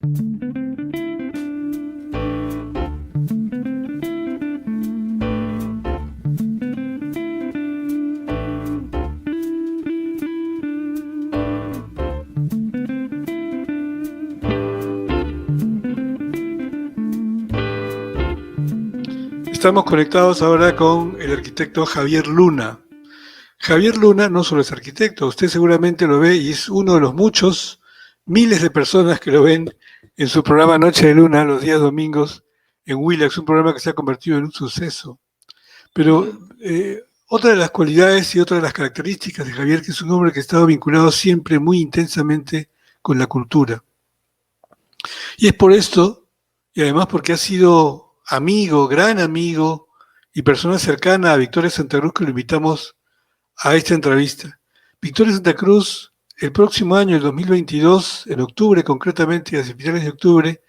Estamos conectados ahora con el arquitecto Javier Luna. Javier Luna no solo es arquitecto, usted seguramente lo ve y es uno de los muchos, miles de personas que lo ven en su programa Noche de Luna los días domingos en Willax, un programa que se ha convertido en un suceso. Pero otra de las cualidades y otra de las características de Javier, que es un hombre que ha estado vinculado siempre muy intensamente con la cultura. Y es por esto, y además porque ha sido amigo, gran amigo y persona cercana a Victoria Santa Cruz, que lo invitamos a esta entrevista. Victoria Santa Cruz, el próximo año, el 2022, en octubre concretamente, a finales de octubre,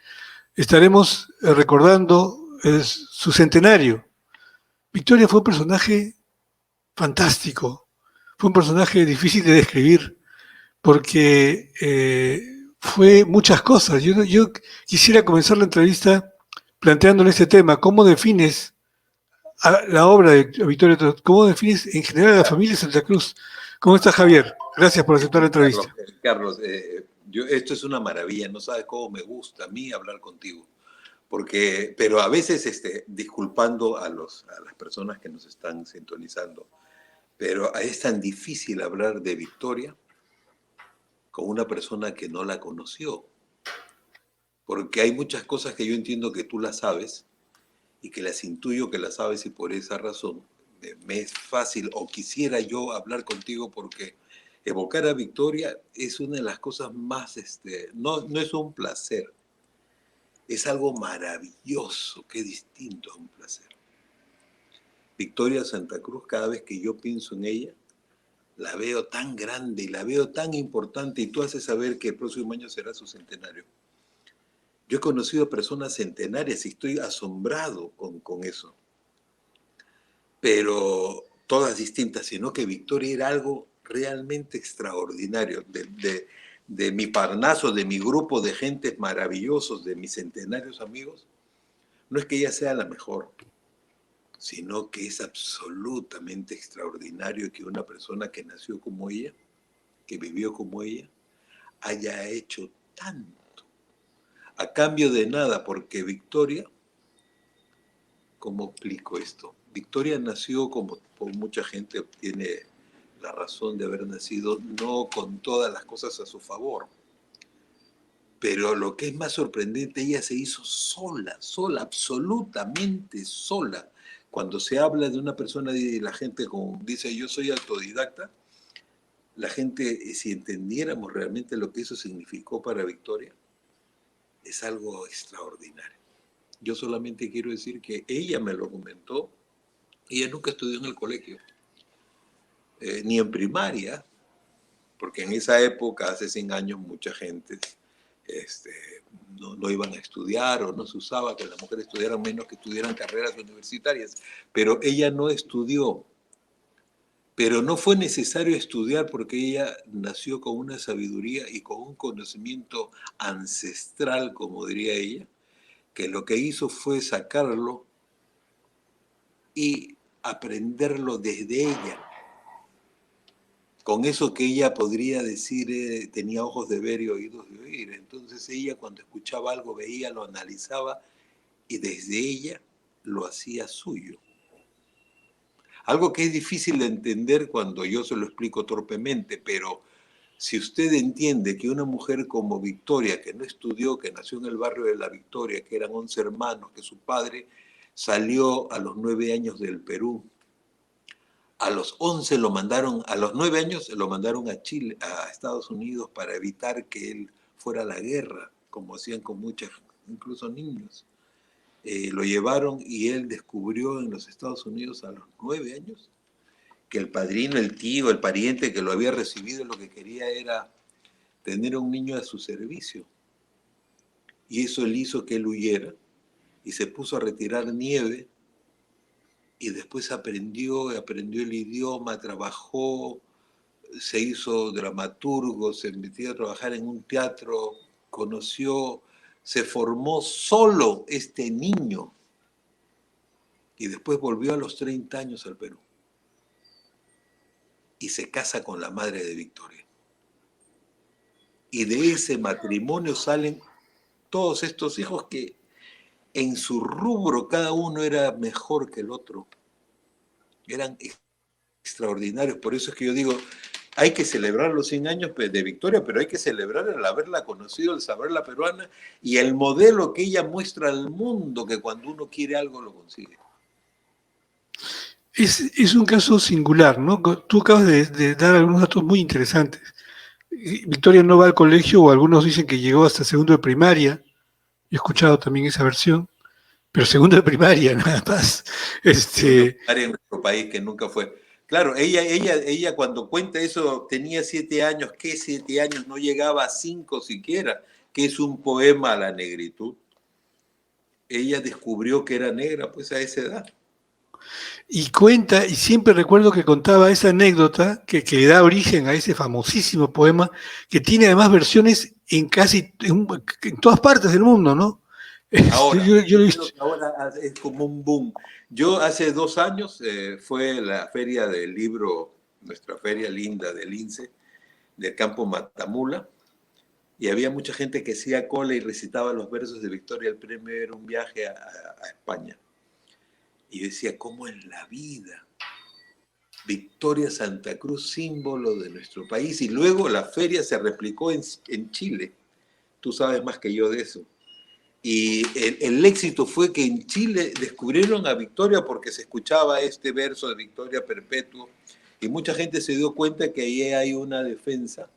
estaremos recordando su centenario. Victoria fue un personaje fantástico, fue un personaje difícil de describir, porque fue muchas cosas. Yo quisiera comenzar la entrevista planteándole este tema. ¿Cómo defines la obra de Victoria? ¿Cómo defines en general a la familia Santa Cruz? ¿Cómo estás, Javier? Gracias por aceptar la entrevista. Carlos, esto es una maravilla. No sabes cómo me gusta a mí hablar contigo. Pero a veces, disculpando a las personas que nos están sintonizando, pero es tan difícil hablar de Victoria con una persona que no la conoció. Porque hay muchas cosas que yo entiendo que tú las sabes y que las intuyo que las sabes, y por esa razón me es fácil, o quisiera yo hablar contigo, porque evocar a Victoria es una de las cosas más, no es un placer, es algo maravilloso, que es distinto a un placer. Victoria Santa Cruz, cada vez que yo pienso en ella, la veo tan grande y la veo tan importante, y tú haces saber que el próximo año será su centenario. Yo he conocido a personas centenarias y estoy asombrado con eso. Pero todas distintas, sino que Victoria era algo realmente extraordinario. De mi parnaso, de mi grupo de gentes maravillosos, de mis centenarios amigos, no es que ella sea la mejor, sino que es absolutamente extraordinario que una persona que nació como ella, que vivió como ella, haya hecho tanto a cambio de nada, porque Victoria, ¿cómo explico esto? Victoria nació, como mucha gente tiene la razón de haber nacido, no con todas las cosas a su favor. Pero lo que es más sorprendente, ella se hizo sola, absolutamente sola. Cuando se habla de una persona y la gente dice yo soy autodidacta, la gente, si entendiéramos realmente lo que eso significó para Victoria, es algo extraordinario. Yo solamente quiero decir que ella me lo comentó. Ella nunca estudió en el colegio, ni en primaria, porque en esa época, hace 100 años, mucha gente no iban a estudiar, o no se usaba que las mujeres estudiaran, menos que estudiaran carreras universitarias. Pero ella no estudió. Pero no fue necesario estudiar, porque ella nació con una sabiduría y con un conocimiento ancestral, como diría ella, que lo que hizo fue sacarlo y aprenderlo desde ella. Con eso que ella podría decir, tenía ojos de ver y oídos de oír. Entonces ella, cuando escuchaba algo, veía, lo analizaba y desde ella lo hacía suyo. Algo que es difícil de entender cuando yo se lo explico torpemente, pero si usted entiende que una mujer como Victoria, que no estudió, que nació en el barrio de La Victoria, que eran 11 hermanos, que su padre salió a los 9 años del Perú, a los 11 lo mandaron, a los 9 años lo mandaron a Chile, a Estados Unidos, para evitar que él fuera a la guerra, como hacían con muchos, incluso niños. Lo llevaron y él descubrió en los Estados Unidos a los 9 años que el padrino, el tío, el pariente que lo había recibido, lo que quería era tener a un niño a su servicio. Y eso le hizo que él huyera y se puso a retirar nieve. Y después aprendió el idioma, trabajó, se hizo dramaturgo, se metió a trabajar en un teatro, conoció se formó solo este niño y después volvió a los 30 años al Perú y se casa con la madre de Victoria. Y de ese matrimonio salen todos estos hijos que en su rubro cada uno era mejor que el otro. Eran extraordinarios. Por eso es que yo digo, hay que celebrar los 100 años de Victoria, pero hay que celebrar el haberla conocido, el saberla peruana y el modelo que ella muestra al mundo, que cuando uno quiere algo lo consigue. Es un caso singular, ¿no? Tú acabas de dar algunos datos muy interesantes. Victoria no va al colegio, o algunos dicen que llegó hasta segundo de primaria. He escuchado también esa versión, pero segundo de primaria, nada más. Segundo lugar en nuestro país que nunca fue. Claro, ella cuando cuenta eso tenía 7 años, ¿qué 7 años? No llegaba a 5 siquiera, que es un poema a la negritud. Ella descubrió que era negra pues a esa edad. Y cuenta, y siempre recuerdo que contaba esa anécdota que da origen a ese famosísimo poema, que tiene además versiones en todas partes del mundo, ¿no? Ahora, Yo lo he visto. ahora es como un boom. Yo hace 2 años fue la feria del libro, nuestra feria linda del INSE, del campo Matamula, y había mucha gente que hacía cola y recitaba los versos de Victoria. El premio era un viaje a España. Y yo decía, ¿cómo en la vida? Victoria Santa Cruz, símbolo de nuestro país. Y luego la feria se replicó en Chile. Tú sabes más que yo de eso. Y el éxito fue que en Chile descubrieron a Victoria porque se escuchaba este verso de Victoria Perpetuo. Y mucha gente se dio cuenta que ahí hay una defensa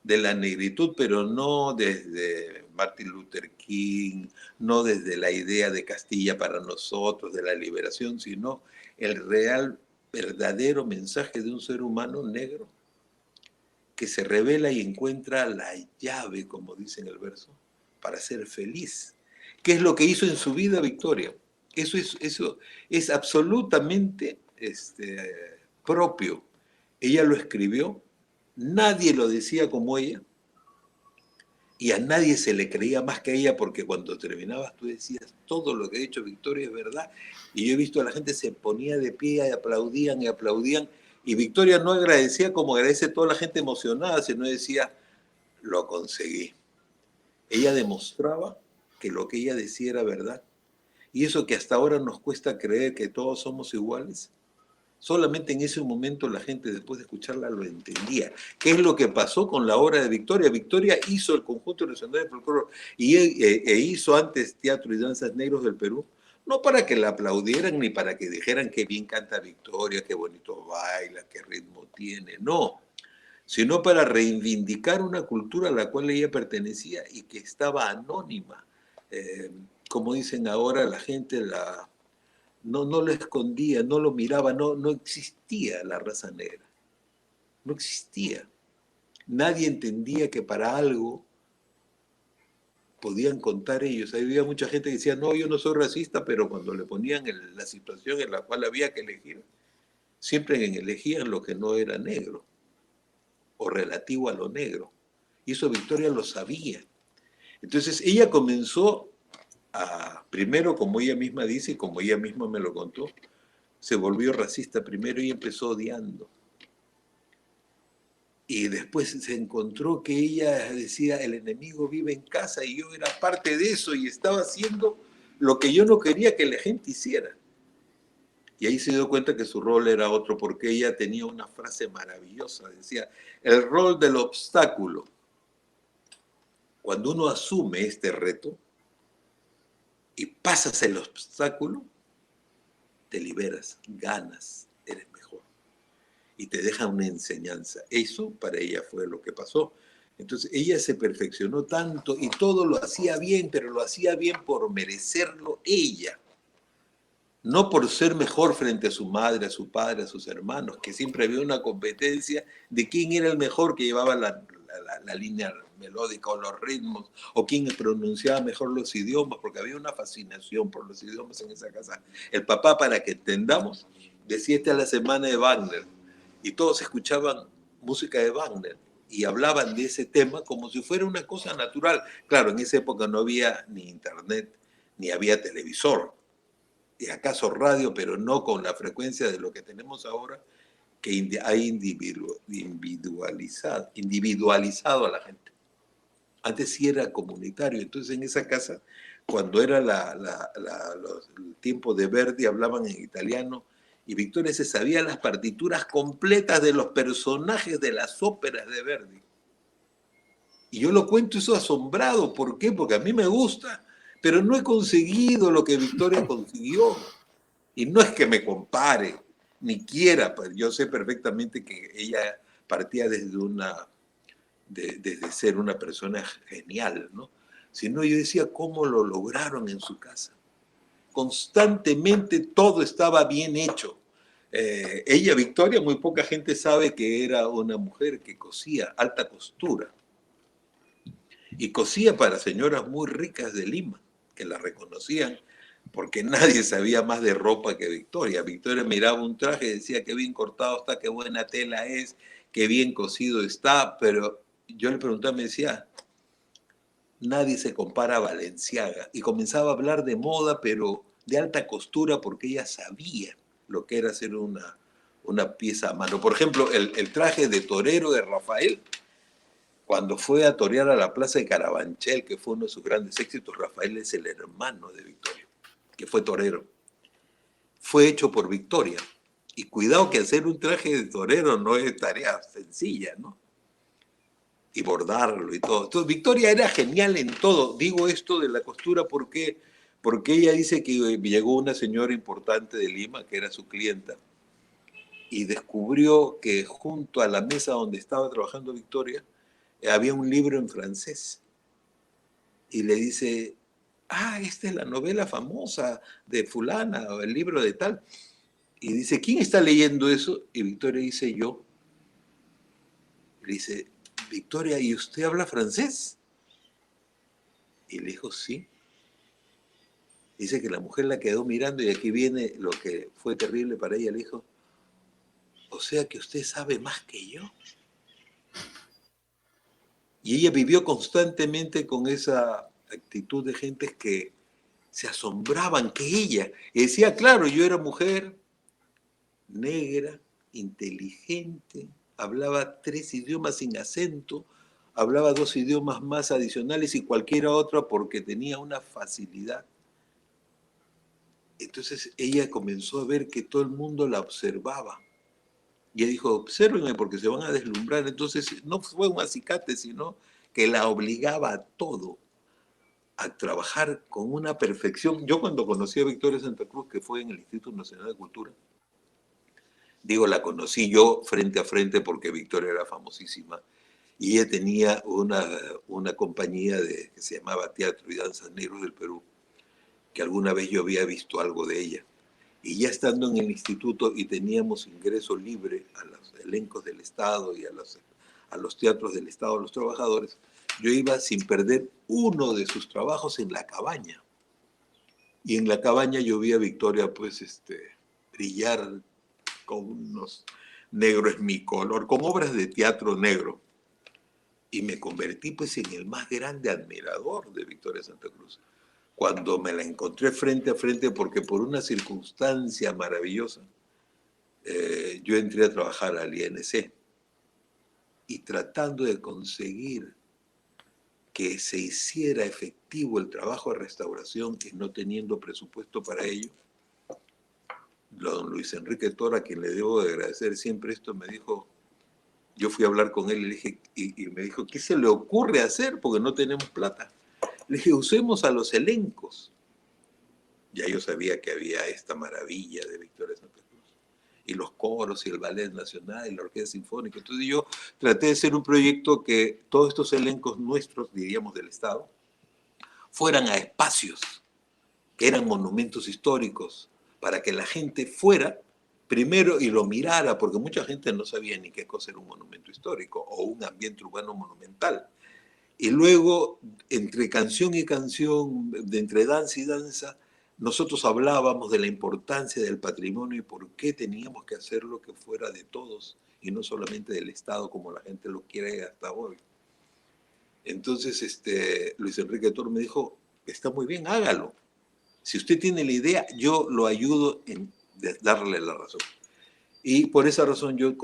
de la negritud, pero no desde Martin Luther King, no desde la idea de Castilla para nosotros, de la liberación, sino el real, verdadero mensaje de un ser humano negro que se revela y encuentra la llave, como dice en el verso, para ser feliz. ¿Qué es lo que hizo en su vida Victoria? Eso es absolutamente propio. Ella lo escribió, nadie lo decía como ella, y a nadie se le creía más que a ella, porque cuando terminabas tú decías, todo lo que ha dicho Victoria es verdad. Y yo he visto a la gente se ponía de pie y aplaudían, y Victoria no agradecía como agradece toda la gente emocionada, sino decía, lo conseguí. Ella demostraba que lo que ella decía era verdad. Y eso que hasta ahora nos cuesta creer que todos somos iguales, solamente en ese momento la gente, después de escucharla, lo entendía. ¿Qué es lo que pasó con la obra de Victoria? Victoria hizo el Conjunto Nacional de Folclore e hizo antes Teatro y Danzas Negros del Perú, no para que la aplaudieran ni para que dijeran que bien canta Victoria, qué bonito baila, qué ritmo tiene, no, sino para reivindicar una cultura a la cual ella pertenecía y que estaba anónima. Como dicen ahora, la gente no lo escondía, no lo miraba, no existía la raza negra, no existía. Nadie entendía que para algo podían contar ellos. Había mucha gente que decía, no, yo no soy racista, pero cuando le ponían la situación en la cual había que elegir, siempre elegían lo que no era negro o relativo a lo negro. Y eso Victoria lo sabía. Entonces ella comenzó primero, como ella misma dice y como ella misma me lo contó, se volvió racista primero y empezó odiando. Y después se encontró que ella decía, el enemigo vive en casa, y yo era parte de eso y estaba haciendo lo que yo no quería que la gente hiciera. Y ahí se dio cuenta que su rol era otro, porque ella tenía una frase maravillosa, decía, el rol del obstáculo. Cuando uno asume este reto y pasas el obstáculo, te liberas, ganas, eres mejor. Y te deja una enseñanza. Eso para ella fue lo que pasó. Entonces ella se perfeccionó tanto y todo lo hacía bien, pero lo hacía bien por merecerlo ella. No por ser mejor frente a su madre, a su padre, a sus hermanos, que siempre había una competencia de quién era el mejor que llevaba la línea melódica o los ritmos, o quién pronunciaba mejor los idiomas, porque había una fascinación por los idiomas en esa casa. El papá, para que entendamos, decía esta es la semana de Wagner, y todos escuchaban música de Wagner, y hablaban de ese tema como si fuera una cosa natural. Claro, en esa época no había ni internet, ni había televisor, y acaso radio, pero no con la frecuencia de lo que tenemos ahora, que ha individualizado a la gente. Antes sí era comunitario, entonces en esa casa, cuando era el tiempo de Verdi, hablaban en italiano, y Victoria se sabía las partituras completas de los personajes de las óperas de Verdi. Y yo lo cuento eso asombrado, ¿por qué? Porque a mí me gusta, pero no he conseguido lo que Victoria consiguió. Y no es que me compare, ni quiera, pues yo sé perfectamente que ella partía desde ser una persona genial, ¿no? Sino yo decía cómo lo lograron en su casa. Constantemente todo estaba bien hecho. Ella, Victoria, muy poca gente sabe que era una mujer que cosía alta costura. Y cosía para señoras muy ricas de Lima, que la reconocían, porque nadie sabía más de ropa que Victoria. Victoria miraba un traje y decía qué bien cortado está, qué buena tela es, qué bien cosido está, pero yo le preguntaba, me decía, nadie se compara a Balenciaga. Y comenzaba a hablar de moda, pero de alta costura, porque ella sabía lo que era hacer una pieza a mano. Por ejemplo, el traje de torero de Rafael, cuando fue a torear a la plaza de Carabanchel, que fue uno de sus grandes éxitos, Rafael es el hermano de Victoria, que fue torero. Fue hecho por Victoria. Y cuidado que hacer un traje de torero no es tarea sencilla, ¿no? Y bordarlo y todo. Entonces, Victoria era genial en todo. Digo esto de la costura porque ella dice que llegó una señora importante de Lima, que era su clienta, y descubrió que junto a la mesa donde estaba trabajando Victoria, había un libro en francés. Y le dice, esta es la novela famosa de fulana, o el libro de tal. Y dice, ¿quién está leyendo eso? Y Victoria dice, yo. Le dice, Victoria, ¿y usted habla francés? Y le dijo, sí. Dice que la mujer la quedó mirando y aquí viene lo que fue terrible para ella. Le dijo, o sea que usted sabe más que yo. Y ella vivió constantemente con esa actitud de gentes que se asombraban que ella. Y decía, claro, yo era mujer negra, inteligente, hablaba 3 idiomas sin acento, hablaba 2 idiomas más adicionales y cualquiera otra porque tenía una facilidad. Entonces ella comenzó a ver que todo el mundo la observaba. Y ella dijo, obsérvenme porque se van a deslumbrar. Entonces no fue un acicate, sino que la obligaba a todo, a trabajar con una perfección. Yo cuando conocí a Victoria Santa Cruz, que fue en el Instituto Nacional de Cultura, digo, la conocí yo frente a frente porque Victoria era famosísima y ella tenía una compañía que se llamaba Teatro y Danzas Negros del Perú, que alguna vez yo había visto algo de ella. Y ya estando en el instituto y teníamos ingreso libre a los elencos del Estado y a los teatros del Estado, a los trabajadores, yo iba sin perder uno de sus trabajos en La Cabaña. Y en La Cabaña yo vi a Victoria pues brillar con unos negro es mi color, con obras de teatro negro. Y me convertí pues en el más grande admirador de Victoria Santa Cruz. Cuando me la encontré frente a frente, porque por una circunstancia maravillosa, yo entré a trabajar al INC y tratando de conseguir que se hiciera efectivo el trabajo de restauración y no teniendo presupuesto para ello, don Luis Enrique Tora, a quien le debo de agradecer siempre esto, me dijo, yo fui a hablar con él y, le dije, y me dijo, ¿qué se le ocurre hacer? Porque no tenemos plata. Le dije, usemos a los elencos. Ya yo sabía que había esta maravilla de Victoria Santa Cruz. Y los coros y el Ballet Nacional y la Orquesta Sinfónica. Entonces yo traté de hacer un proyecto que todos estos elencos nuestros, diríamos del Estado, fueran a espacios que eran monumentos históricos, para que la gente fuera primero y lo mirara, porque mucha gente no sabía ni qué cosa era un monumento histórico o un ambiente urbano monumental. Y luego, entre canción y canción, entre danza y danza, nosotros hablábamos de la importancia del patrimonio y por qué teníamos que hacerlo que fuera de todos y no solamente del Estado como la gente lo quiere hasta hoy. Entonces Luis Enrique Toro me dijo, está muy bien, hágalo. Si usted tiene la idea, yo lo ayudo en darle la razón. Y por esa razón yo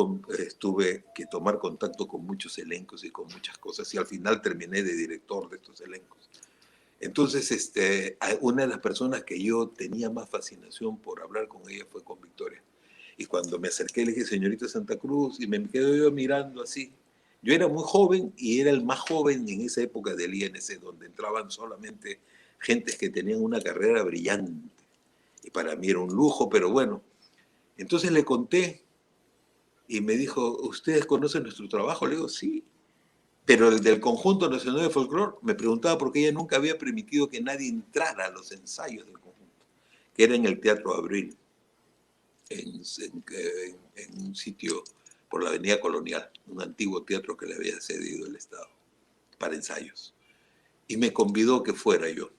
tuve que tomar contacto con muchos elencos y con muchas cosas, y al final terminé de director de estos elencos. Entonces, una de las personas que yo tenía más fascinación por hablar con ella fue con Victoria. Y cuando me acerqué le dije, señorita Santa Cruz, y me quedo yo mirando así. Yo era muy joven y era el más joven en esa época del INC, donde entraban solamente gentes que tenían una carrera brillante. Y para mí era un lujo, pero bueno. Entonces le conté y me dijo, ¿ustedes conocen nuestro trabajo? Le digo, sí. Pero el del Conjunto Nacional de Folclore me preguntaba por qué ella nunca había permitido que nadie entrara a los ensayos del conjunto, que era en el Teatro Abril, en un sitio por la Avenida Colonial, un antiguo teatro que le había cedido el Estado para ensayos. Y me convidó que fuera yo.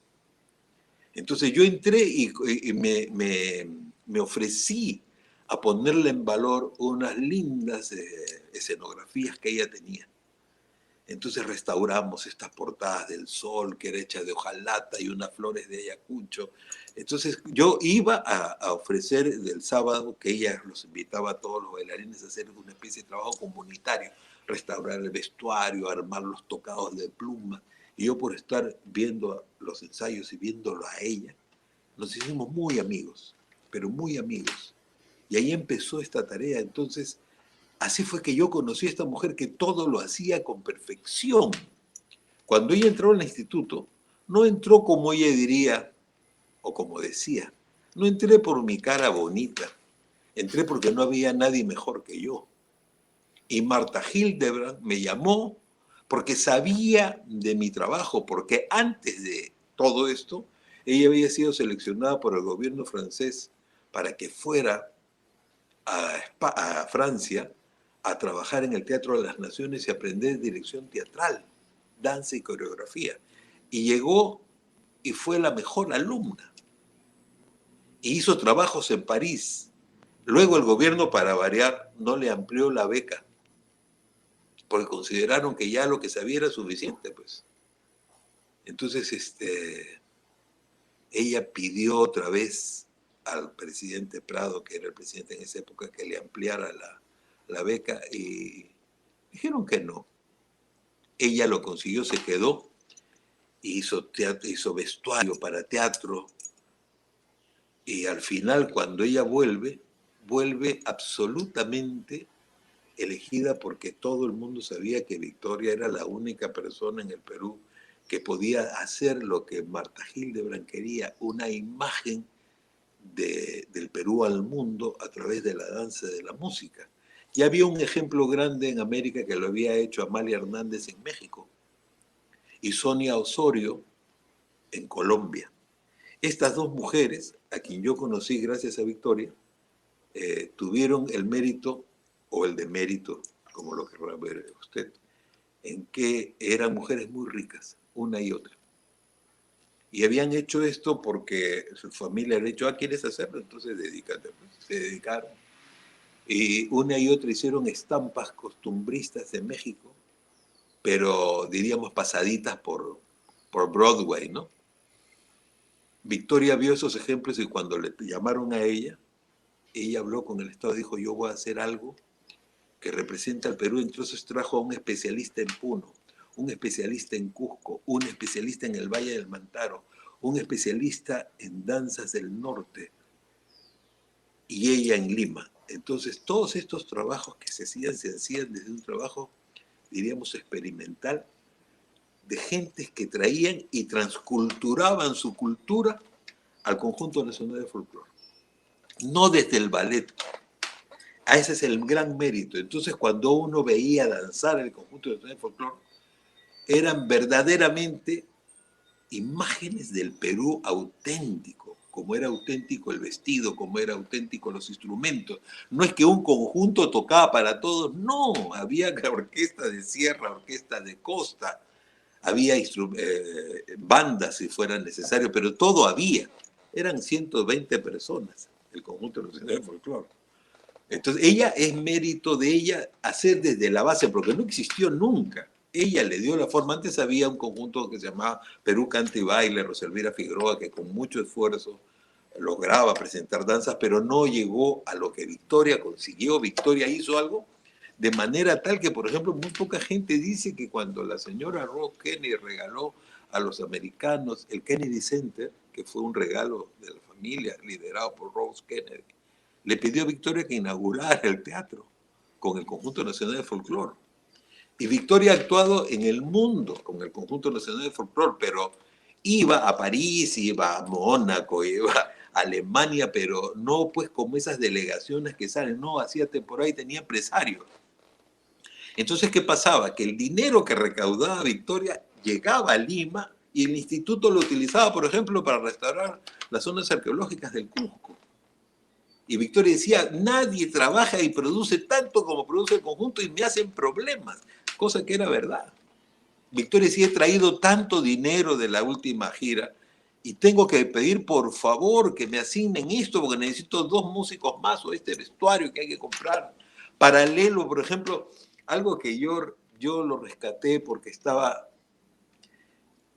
Entonces yo entré y me ofrecí a ponerle en valor unas lindas escenografías que ella tenía. Entonces restauramos estas portadas del Sol, que era hecha de hojalata y unas flores de Ayacucho. Entonces yo iba a ofrecer del sábado, que ella los invitaba a todos los bailarines a hacer una especie de trabajo comunitario, restaurar el vestuario, armar los tocados de pluma. Y yo por estar viendo los ensayos y viéndolo a ella, nos hicimos muy amigos, pero muy amigos. Y ahí empezó esta tarea. Entonces, así fue que yo conocí a esta mujer que todo lo hacía con perfección. Cuando ella entró al instituto, no entró como ella diría, o como decía, no entré por mi cara bonita, entré porque no había nadie mejor que yo. Y Marta Hildebrand me llamó porque sabía de mi trabajo, porque antes de todo esto, ella había sido seleccionada por el gobierno francés para que fuera a Francia a trabajar en el Teatro de las Naciones y aprender dirección teatral, danza y coreografía. Y llegó y fue la mejor alumna. Y hizo trabajos en París. Luego el gobierno, para variar, no le amplió la beca, porque consideraron que ya lo que sabía era suficiente, pues. Entonces, ella pidió otra vez al presidente Prado, que era el presidente en esa época, que le ampliara la beca, y dijeron que no. Ella lo consiguió, se quedó, hizo vestuario para teatro, y al final, cuando ella vuelve absolutamente elegida porque todo el mundo sabía que Victoria era la única persona en el Perú que podía hacer lo que Marta Hildebrand quería, una imagen del Perú al mundo a través de la danza y de la música. Ya había un ejemplo grande en América que lo había hecho Amalia Hernández en México y Sonia Osorio en Colombia. Estas dos mujeres, a quien yo conocí gracias a Victoria, tuvieron el mérito, o el demérito, como lo querrá ver usted, en que eran mujeres muy ricas, una y otra. Y habían hecho esto porque su familia le dicho, ¿quieres hacerlo? Entonces dedícate. Pues. Se dedicaron. Y una y otra hicieron estampas costumbristas de México, pero diríamos pasaditas por Broadway, ¿no? Victoria vio esos ejemplos y cuando le llamaron a ella habló con el Estado y dijo, yo voy a hacer algo que representa al Perú. Entonces trajo a un especialista en Puno, un especialista en Cusco, un especialista en el Valle del Mantaro, un especialista en danzas del norte y ella en Lima. Entonces todos estos trabajos que se hacían desde un trabajo, diríamos, experimental, de gentes que traían y transculturaban su cultura al Conjunto Nacional de Folclore. No desde el ballet. Ese es el gran mérito. Entonces, cuando uno veía danzar el Conjunto Nacional de Folclore, eran verdaderamente imágenes del Perú auténtico, como era auténtico el vestido, como era auténtico los instrumentos. No es que un conjunto tocaba para todos, no, había orquesta de sierra, orquesta de costa, había bandas si fuera necesario, pero todo había. Eran 120 personas, el Conjunto Nacional de Folclore. Entonces, ella es mérito de ella hacer desde la base, porque no existió nunca. Ella le dio la forma. Antes había un conjunto que se llamaba Perú Canta y Baile, Roselvira Figueroa, que con mucho esfuerzo lograba presentar danzas, pero no llegó a lo que Victoria consiguió. Victoria hizo algo de manera tal que, por ejemplo, muy poca gente dice que cuando la señora Rose Kennedy regaló a los americanos el Kennedy Center, que fue un regalo de la familia liderado por Rose Kennedy, le pidió a Victoria que inaugurara el teatro con el Conjunto Nacional de Folclore. Y Victoria ha actuado en el mundo con el Conjunto Nacional de Folclore, pero iba a París, iba a Mónaco, iba a Alemania, pero no pues como esas delegaciones que salen, no, hacía temporada y tenía empresarios. Entonces, ¿qué pasaba? Que el dinero que recaudaba Victoria llegaba a Lima y el instituto lo utilizaba, por ejemplo, para restaurar las zonas arqueológicas del Cusco. Y Victoria decía, nadie trabaja y produce tanto como produce el conjunto y me hacen problemas, cosa que era verdad. Victoria decía, he traído tanto dinero de la última gira y tengo que pedir por favor que me asignen esto porque necesito 2 músicos más o este vestuario que hay que comprar. Paralelo, por ejemplo, algo que yo lo rescaté porque estaba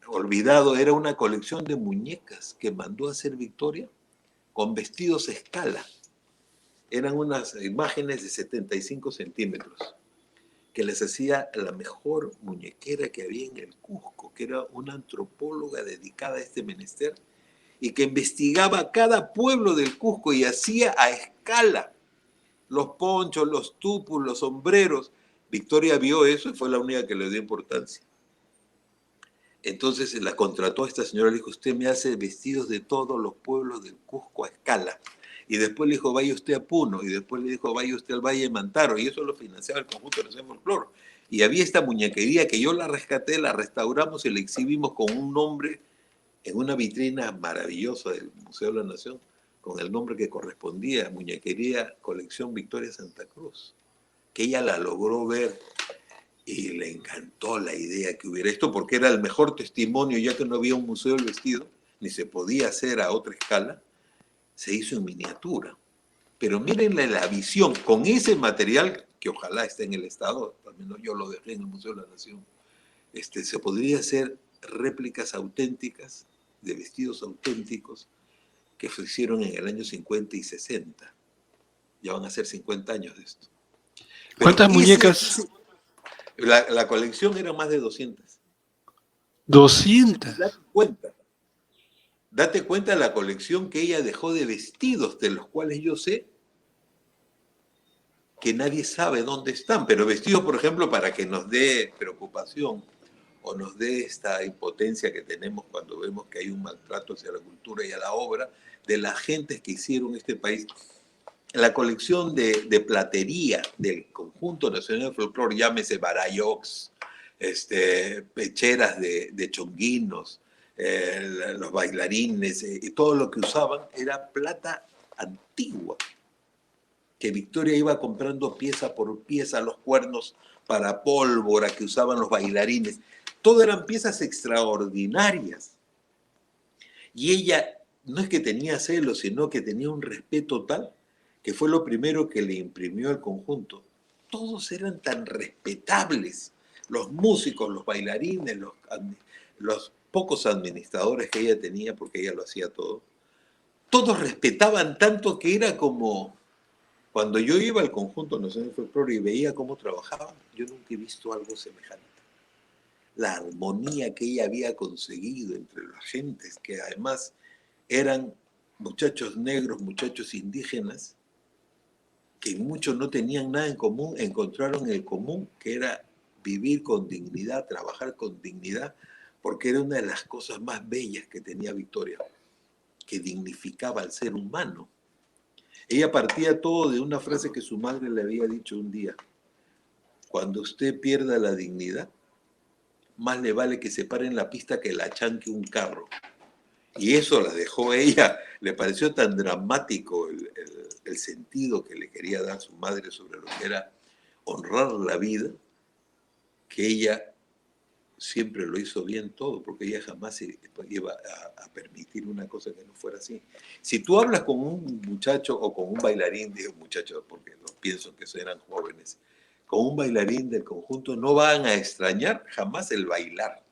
olvidado, era una colección de muñecas que mandó a hacer Victoria con vestidos a escala. Eran unas imágenes de 75 centímetros que les hacía la mejor muñequera que había en el Cusco, que era una antropóloga dedicada a este menester y que investigaba cada pueblo del Cusco y hacía a escala los ponchos, los tupus, los sombreros. Victoria vio eso y fue la única que le dio importancia. Entonces la contrató a esta señora, le dijo, usted me hace vestidos de todos los pueblos del Cusco a escala. Y después le dijo, vaya usted a Puno, y después le dijo, vaya usted al Valle de Mantaro, y eso lo financiaba el Conjunto Nacional de Folclore. Y había esta muñequería que yo la rescaté, la restauramos y la exhibimos con un nombre en una vitrina maravillosa del Museo de la Nación, con el nombre que correspondía, Muñequería Colección Victoria Santa Cruz, que ella la logró ver y le encantó la idea que hubiera esto, porque era el mejor testimonio, ya que no había un museo del vestido, ni se podía hacer a otra escala, se hizo en miniatura. Pero mírenle la visión, con ese material, que ojalá esté en el Estado, al menos yo lo dejé en el Museo de la Nación, se podría hacer réplicas auténticas de vestidos auténticos que se hicieron en el año 50 y 60. Ya van a ser 50 años de esto. Pero ¿Cuántas muñecas? La colección era más de 200. 200. Date cuenta de la colección que ella dejó de vestidos, de los cuales yo sé que nadie sabe dónde están, pero vestidos, por ejemplo, para que nos dé preocupación o nos dé esta impotencia que tenemos cuando vemos que hay un maltrato hacia la cultura y a la obra de las gentes que hicieron este país. La colección de platería del Conjunto Nacional de Folclore, llámese barayocs, pecheras de chonguinos, los bailarines, y todo lo que usaban era plata antigua, que Victoria iba comprando pieza por pieza, los cuernos para pólvora que usaban los bailarines. Todo eran piezas extraordinarias. Y ella no es que tenía celos, sino que tenía un respeto tal que fue lo primero que le imprimió al conjunto. Todos eran tan respetables, los músicos, los bailarines, los pocos administradores que ella tenía, porque ella lo hacía todo. Todos respetaban tanto que era como, cuando yo iba al Conjunto Nacional de Folclore y veía cómo trabajaban, yo nunca he visto algo semejante. La armonía que ella había conseguido entre las gentes, que además eran muchachos negros, muchachos indígenas, que muchos no tenían nada en común, encontraron el común, que era vivir con dignidad, trabajar con dignidad, porque era una de las cosas más bellas que tenía Victoria, que dignificaba al ser humano. Ella partía todo de una frase que su madre le había dicho un día: cuando usted pierda la dignidad, más le vale que se pare en la pista que la chanque un carro. Y eso la dejó ella, le pareció tan dramático el sentido que le quería dar su madre sobre lo que era honrar la vida, que ella siempre lo hizo bien todo, porque ella jamás iba a permitir una cosa que no fuera así. Si tú hablas con un muchacho o con un bailarín, digo muchachos porque pienso que eran jóvenes, con un bailarín del conjunto, no van a extrañar jamás el bailar.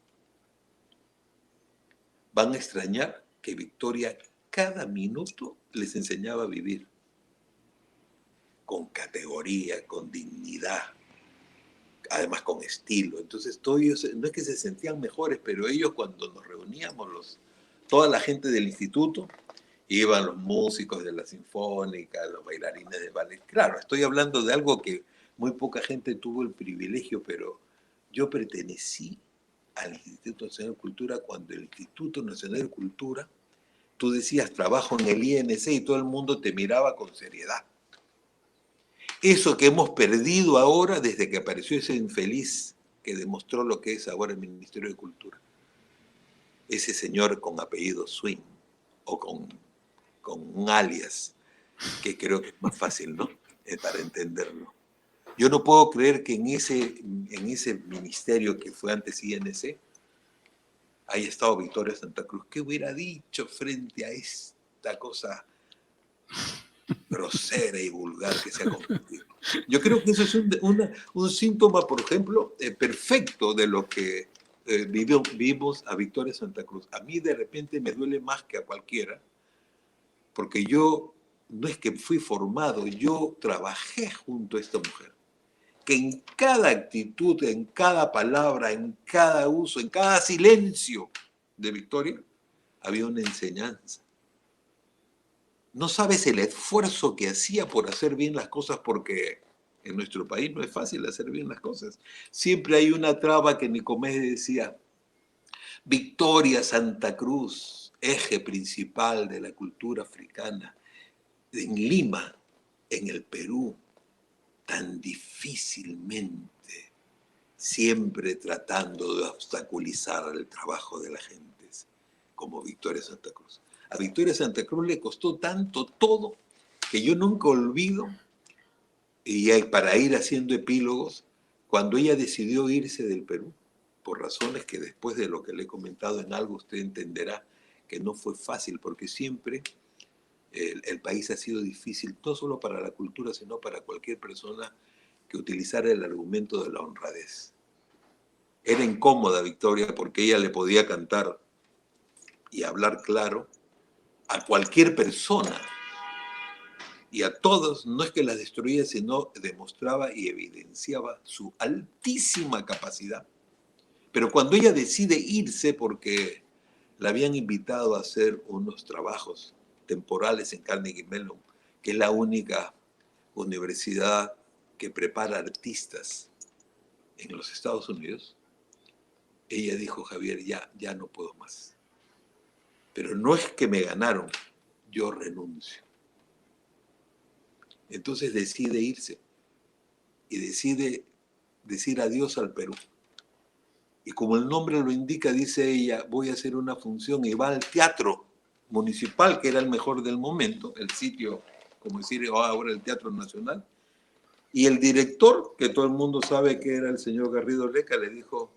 Van a extrañar que Victoria cada minuto les enseñaba a vivir con categoría, con dignidad, además con estilo. Entonces, todos ellos, no es que se sentían mejores, pero ellos cuando nos reuníamos, toda la gente del instituto, iban los músicos de la sinfónica, los bailarines de ballet. Claro, estoy hablando de algo que muy poca gente tuvo el privilegio, pero yo pertenecí al Instituto Nacional de Cultura cuando el Instituto Nacional de Cultura, tú decías trabajo en el INC y todo el mundo te miraba con seriedad. Eso que hemos perdido ahora desde que apareció ese infeliz que demostró lo que es ahora el Ministerio de Cultura. Ese señor con apellido Swing o con un alias, que creo que es más fácil, ¿no? Para entenderlo. Yo no puedo creer que en ese ministerio que fue antes INC haya estado Victoria Santa Cruz. ¿Qué hubiera dicho frente a esta cosa grosera y vulgar que se ha convertido? Yo creo que eso es un síntoma, por ejemplo, perfecto de lo que vimos a Victoria Santa Cruz. A mí de repente me duele más que a cualquiera, porque yo no es que fui formado, yo trabajé junto a esta mujer, que en cada actitud, en cada palabra, en cada uso, en cada silencio de Victoria, había una enseñanza. No sabes el esfuerzo que hacía por hacer bien las cosas, porque en nuestro país no es fácil hacer bien las cosas. Siempre hay una traba que Nicomedes decía: Victoria Santa Cruz, eje principal de la cultura africana, en Lima, en el Perú, tan difícilmente, siempre tratando de obstaculizar el trabajo de la gente, como Victoria Santa Cruz. A Victoria Santa Cruz le costó tanto todo que yo nunca olvido, y para ir haciendo epílogos, cuando ella decidió irse del Perú, por razones que después de lo que le he comentado en algo usted entenderá que no fue fácil, porque siempre el país ha sido difícil, no solo para la cultura, sino para cualquier persona que utilizara el argumento de la honradez. Era incómoda Victoria porque ella le podía cantar y hablar claro a cualquier persona, y a todos, no es que las destruía, sino demostraba y evidenciaba su altísima capacidad. Pero cuando ella decide irse, porque la habían invitado a hacer unos trabajos temporales en Carnegie Mellon, que es la única universidad que prepara artistas en los Estados Unidos, ella dijo: Javier, ya no puedo más. Pero no es que me ganaron, yo renuncio. Entonces decide irse y decide decir adiós al Perú. Y como el nombre lo indica, dice ella: voy a hacer una función, y va al teatro municipal, que era el mejor del momento, el sitio, como decir ahora el Teatro Nacional. Y el director, que todo el mundo sabe que era el señor Garrido Leca, le dijo,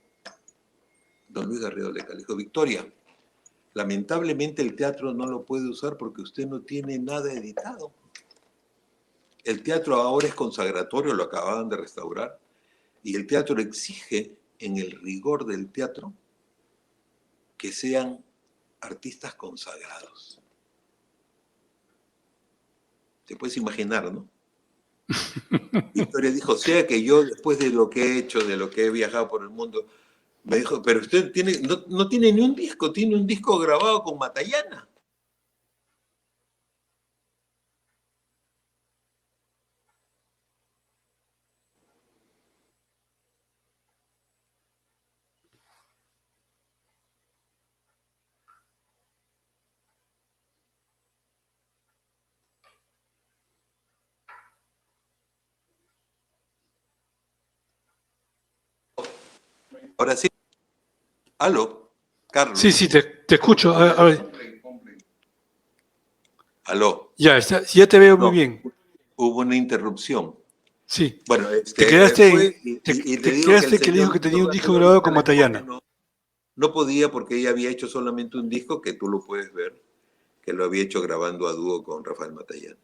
don Luis Garrido Leca, le dijo: Victoria, lamentablemente el teatro no lo puede usar porque usted no tiene nada editado. El teatro ahora es consagratorio, lo acababan de restaurar, y el teatro exige, en el rigor del teatro, que sean artistas consagrados. Te puedes imaginar, ¿no? Victoria dijo: o sea que yo, después de lo que he hecho, de lo que he viajado por el mundo, me dijo: pero usted no tiene ni un disco, tiene un disco grabado con Matallana. Ahora sí. Aló, Carlos. Sí, te escucho. A ver. Aló. Ya te veo muy bien. Hubo una interrupción. Sí. Bueno, Te quedaste, fue te, y le te digo que el quedaste que le dijo señor que tenía un Víctor disco Gastón grabado con Ortega le dijo que Matallana. no podía porque ella había hecho solamente un disco que tú lo puedes ver, que lo había hecho grabando a dúo con Rafael Matallana.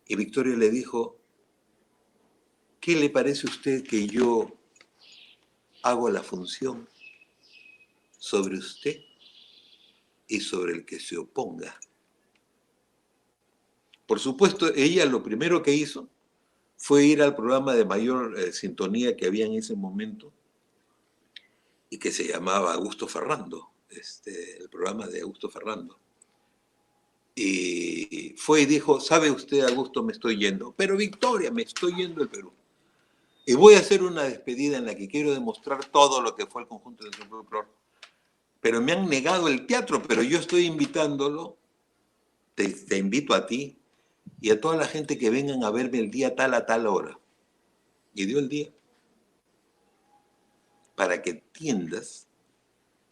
Y Victoria le dijo, ¿qué le parece a usted que yo hago la función sobre usted y sobre el que se oponga? Por supuesto, ella lo primero que hizo fue ir al programa de mayor sintonía que había en ese momento y que se llamaba Augusto Ferrando, el programa de Augusto Ferrando. Y fue y dijo, ¿sabe usted, Augusto, me estoy yendo? Pero Victoria, me estoy yendo del Perú. Y voy a hacer una despedida en la que quiero demostrar todo lo que fue el conjunto del folclore. Pero me han negado el teatro, pero yo estoy invitándolo, te invito a ti y a toda la gente que vengan a verme el día tal a tal hora. Y dio el día. Para que entiendas,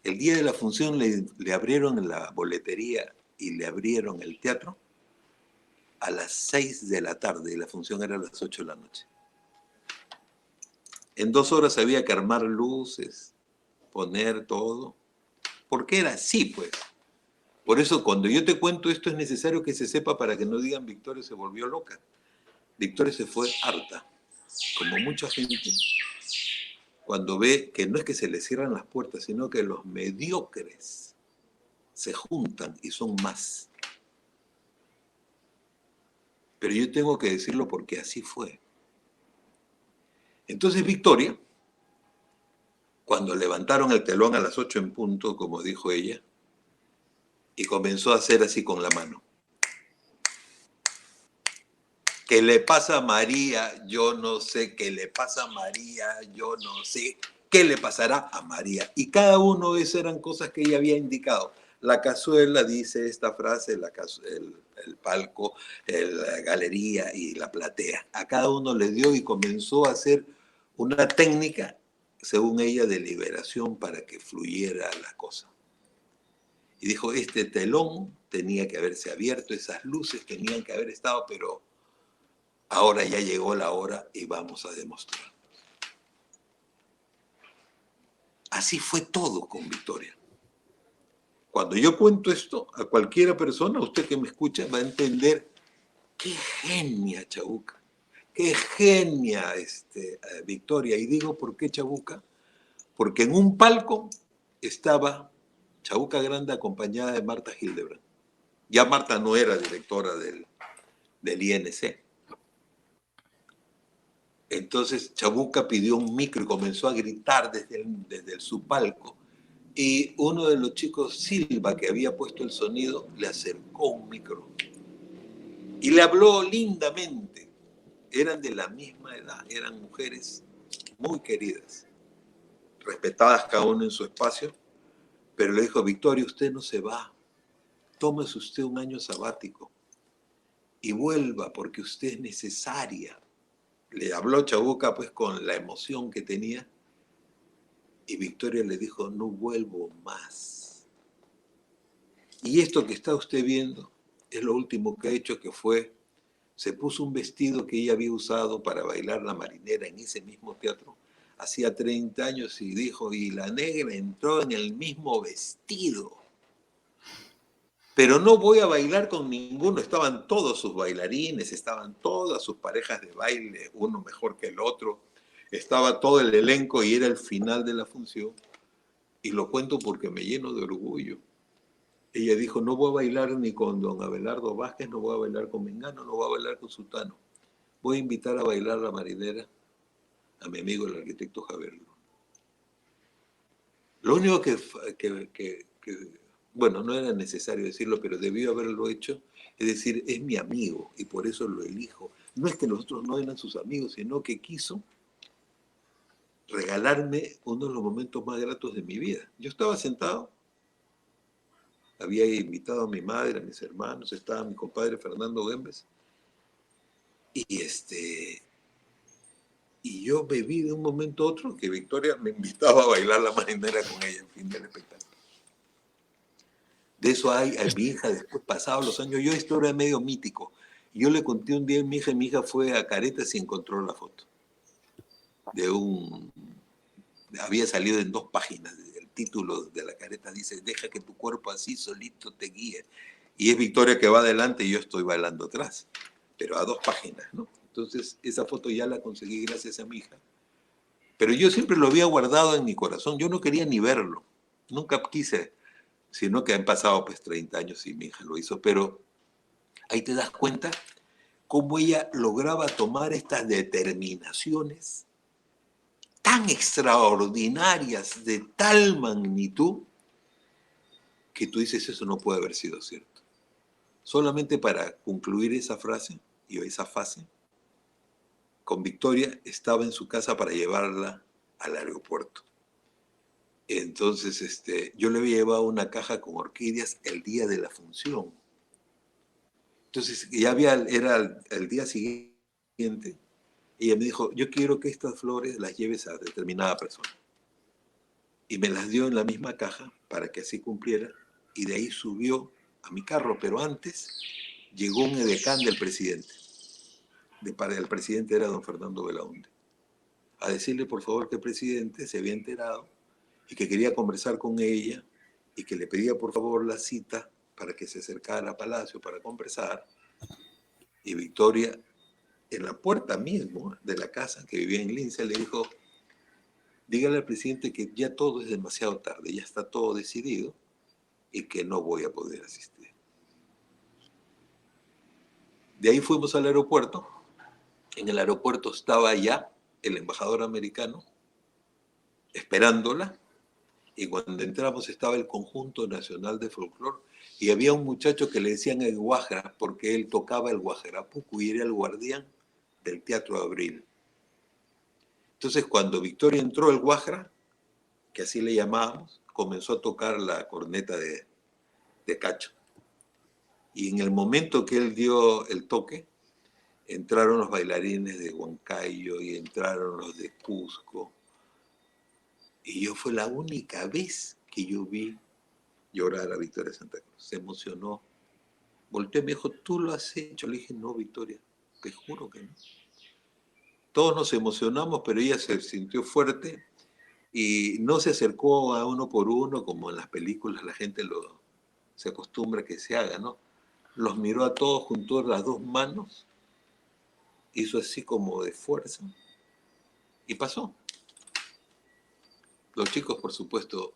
el día de la función le abrieron la boletería y le abrieron el teatro a las 6 de la tarde y la función era a las 8 de la noche. En 2 horas había que armar luces, poner todo, porque era así, pues. Por eso cuando yo te cuento esto es necesario que se sepa para que no digan Victoria se volvió loca. Victoria se fue harta, como mucha gente, cuando ve que no es que se le cierran las puertas, sino que los mediocres se juntan y son más. Pero yo tengo que decirlo porque así fue. Entonces Victoria, cuando levantaron el telón a las 8 en punto, como dijo ella, y comenzó a hacer así con la mano. ¿Qué le pasa a María? Yo no sé. ¿Qué le pasa a María? Yo no sé. ¿Qué le pasará a María? Y cada uno de esas eran cosas que ella había indicado. La cazuela dice esta frase, el palco, la galería y la platea. A cada uno le dio y comenzó a hacer una técnica, según ella, de liberación para que fluyera la cosa. Y dijo, este telón tenía que haberse abierto, esas luces tenían que haber estado, pero ahora ya llegó la hora y vamos a demostrar. Así fue todo con Victoria. Cuando yo cuento esto a cualquiera persona, usted que me escucha va a entender qué genia Chabuca, qué genia Victoria. Y digo, ¿por qué Chabuca? Porque en un palco estaba Chabuca Granda acompañada de Marta Hildebrand. Ya Marta no era directora del INC. Entonces Chabuca pidió un micro y comenzó a gritar desde su palco. Y uno de los chicos, Silva, que había puesto el sonido, le acercó un micro. Y le habló lindamente. Eran de la misma edad, eran mujeres muy queridas, respetadas cada uno en su espacio, pero le dijo, Victoria, usted no se va, tómese usted un año sabático y vuelva porque usted es necesaria. Le habló Chabuca pues con la emoción que tenía y Victoria le dijo, no vuelvo más. Y esto que está usted viendo es lo último que ha hecho, que fue, se puso un vestido que ella había usado para bailar la marinera en ese mismo teatro hacía 30 años y dijo, y la negra entró en el mismo vestido. Pero no voy a bailar con ninguno, estaban todos sus bailarines, estaban todas sus parejas de baile, uno mejor que el otro, estaba todo el elenco y era el final de la función. Y lo cuento porque me lleno de orgullo. Ella dijo, no voy a bailar ni con don Abelardo Vázquez, no voy a bailar con Mengano, no voy a bailar con Sutano. Voy a invitar a bailar la marinera a mi amigo el arquitecto Javier Luna. Lo único que, bueno, no era necesario decirlo, pero debió haberlo hecho, es decir, es mi amigo y por eso lo elijo. No es que los otros no eran sus amigos, sino que quiso regalarme uno de los momentos más gratos de mi vida. Yo estaba sentado, había invitado a mi madre, a mis hermanos, estaba mi compadre Fernando Gembes, y yo me vi de un momento a otro que Victoria me invitaba a bailar la marinera con ella, en fin del espectáculo. De eso hay, a mi hija después, pasados los años, esto era medio mítico. Y yo le conté un día a mi hija fue a Caretas y encontró la foto de había salido en 2 páginas, el título de la careta dice, deja que tu cuerpo así solito te guíe. Y es Victoria que va adelante y yo estoy bailando atrás, pero a 2 páginas, ¿no? Entonces, esa foto ya la conseguí gracias a mi hija. Pero yo siempre lo había guardado en mi corazón, yo no quería ni verlo, nunca quise, sino que han pasado pues 30 años y mi hija lo hizo, pero ahí te das cuenta cómo ella lograba tomar estas determinaciones tan extraordinarias, de tal magnitud, que tú dices, eso no puede haber sido cierto. Solamente para concluir esa frase y esa fase, con Victoria estaba en su casa para llevarla al aeropuerto. Entonces, yo le había llevado una caja con orquídeas el día de la función. Entonces, era el día siguiente, y ella me dijo, yo quiero que estas flores las lleves a determinada persona. Y me las dio en la misma caja para que así cumpliera, y de ahí subió a mi carro, pero antes llegó un edecán del presidente. El presidente era don Fernando Belaúnde, a decirle por favor que el presidente se había enterado y que quería conversar con ella y que le pedía por favor la cita para que se acercara a Palacio para conversar. Y Victoria, en la puerta mismo de la casa que vivía en Lince, le dijo, dígale al presidente que ya todo es demasiado tarde, ya está todo decidido y que no voy a poder asistir. De ahí fuimos al aeropuerto. En el aeropuerto estaba ya el embajador americano esperándola, y cuando entramos estaba el Conjunto Nacional de Folclore y había un muchacho que le decían el Guajra porque él tocaba el guajarapuco y era el guardián del Teatro Abril. Entonces cuando Victoria entró, el Guajra, que así le llamábamos, comenzó a tocar la corneta de cacho. Y en el momento que él dio el toque, entraron los bailarines de Huancayo y entraron los de Cusco. Y yo fue la única vez que yo vi llorar a Victoria Santa Cruz. Se emocionó. Volteó y me dijo, ¿tú lo has hecho? Le dije, no, Victoria, te juro que no. Todos nos emocionamos, pero ella se sintió fuerte y no se acercó a uno por uno, como en las películas la gente se acostumbra a que se haga, ¿no? Los miró a todos, juntó las 2 manos, hizo así como de fuerza y pasó. Los chicos, por supuesto,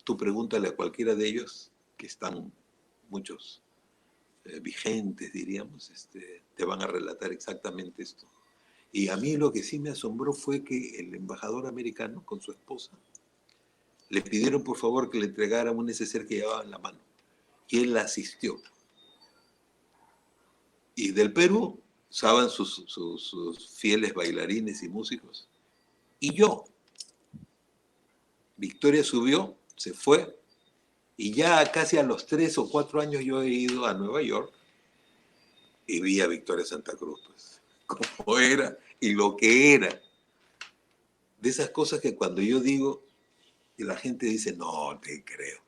tú pregúntale a cualquiera de ellos, que están muchos vigentes, diríamos, te van a relatar exactamente esto. Y a mí lo que sí me asombró fue que el embajador americano, con su esposa, le pidieron por favor que le entregaran un neceser que llevaba en la mano. Y él la asistió. Y del Perú estaban sus fieles bailarines y músicos. Y yo. Victoria subió, se fue, y ya casi a los 3 o 4 años yo he ido a Nueva York y vi a Victoria Santa Cruz, pues, como era y lo que era. De esas cosas que cuando yo digo, y la gente dice, no te creo.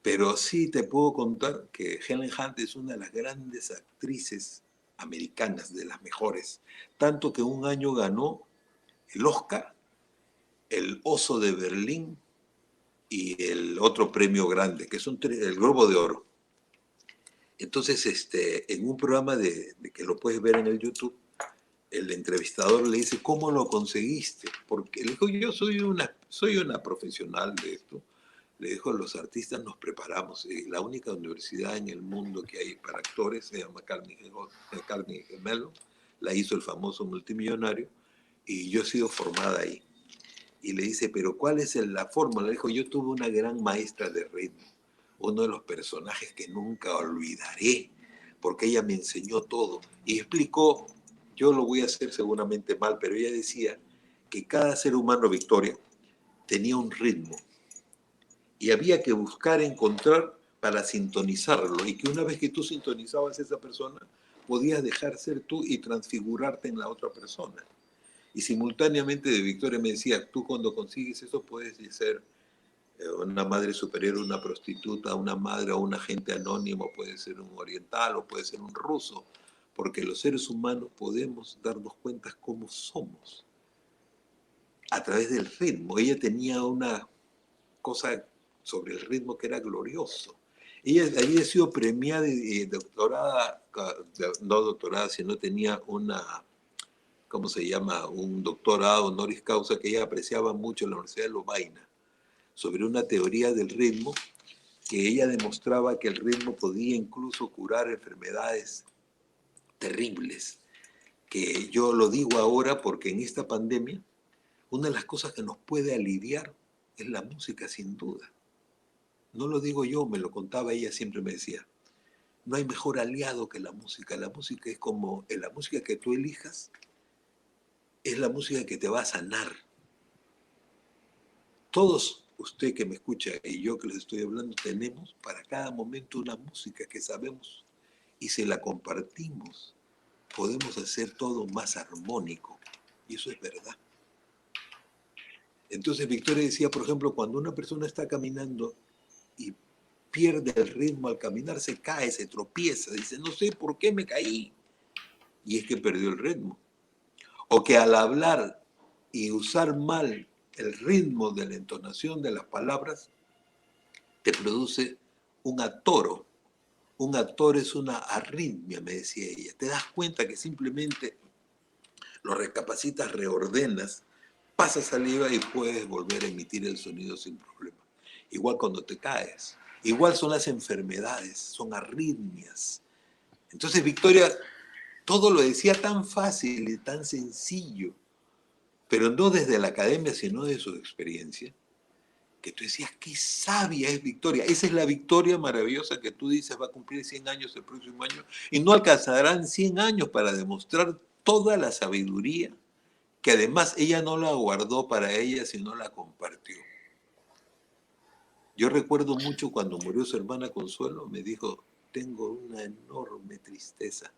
Pero sí te puedo contar que Helen Hunt es una de las grandes actrices americanas, de las mejores. Tanto que un año ganó el Oscar, el Oso de Berlín y el otro premio grande, que son el Globo de Oro. Entonces, en un programa que lo puedes ver en el YouTube, el entrevistador le dice, ¿cómo lo conseguiste? Porque le dijo, yo soy una profesional de esto. Le dijo, los artistas nos preparamos. La única universidad en el mundo que hay para actores se llama Carnegie Mellon. La hizo el famoso multimillonario y yo he sido formada ahí. Y le dice, ¿pero cuál es la fórmula? Le dijo, yo tuve una gran maestra de ritmo, uno de los personajes que nunca olvidaré, porque ella me enseñó todo. Y explicó, yo lo voy a hacer seguramente mal, pero ella decía que cada ser humano, Victoria, tenía un ritmo y había que buscar encontrar para sintonizarlo, y que una vez que tú sintonizabas a esa persona, podías dejar ser tú y transfigurarte en la otra persona. Y simultáneamente de Victoria me decía, tú cuando consigues eso puedes ser una madre superior, una prostituta, una madre o un agente anónimo, puede ser un oriental o puede ser un ruso, porque los seres humanos podemos darnos cuenta cómo somos a través del ritmo. Ella tenía una cosa sobre el ritmo que era glorioso. Ella había sido premiada y doctorada, no doctorada, sino tenía una, ¿cómo se llama? Un doctorado honoris causa que ella apreciaba mucho en la Universidad de Lovaina, sobre una teoría del ritmo, que ella demostraba que el ritmo podía incluso curar enfermedades terribles, que yo lo digo ahora porque en esta pandemia, una de las cosas que nos puede aliviar es la música, sin duda. No lo digo yo, me lo contaba ella, siempre me decía, no hay mejor aliado que la música. La música es como, la música que tú elijas es la música que te va a sanar. Todos, usted que me escucha y yo que les estoy hablando, tenemos para cada momento una música que sabemos y si la compartimos, podemos hacer todo más armónico. Y eso es verdad. Entonces Victoria decía, por ejemplo, cuando una persona está caminando y pierde el ritmo al caminar, se cae, se tropieza, dice, no sé por qué me caí. Y es que perdió el ritmo. O que al hablar y usar mal el ritmo de la entonación de las palabras, te produce un atoro. Un atoro es una arritmia, me decía ella. Te das cuenta que simplemente lo recapacitas, reordenas, pasas saliva y puedes volver a emitir el sonido sin problema. Igual cuando te caes. Igual son las enfermedades, son arritmias. Entonces Victoria todo lo decía tan fácil y tan sencillo, pero no desde la academia, sino de su experiencia, que tú decías, qué sabia es Victoria. Esa es la Victoria maravillosa que tú dices va a cumplir 100 años el próximo año, y no alcanzarán 100 años para demostrar toda la sabiduría, que además ella no la guardó para ella, sino la compartió. Yo recuerdo mucho cuando murió su hermana Consuelo, me dijo, tengo una enorme tristeza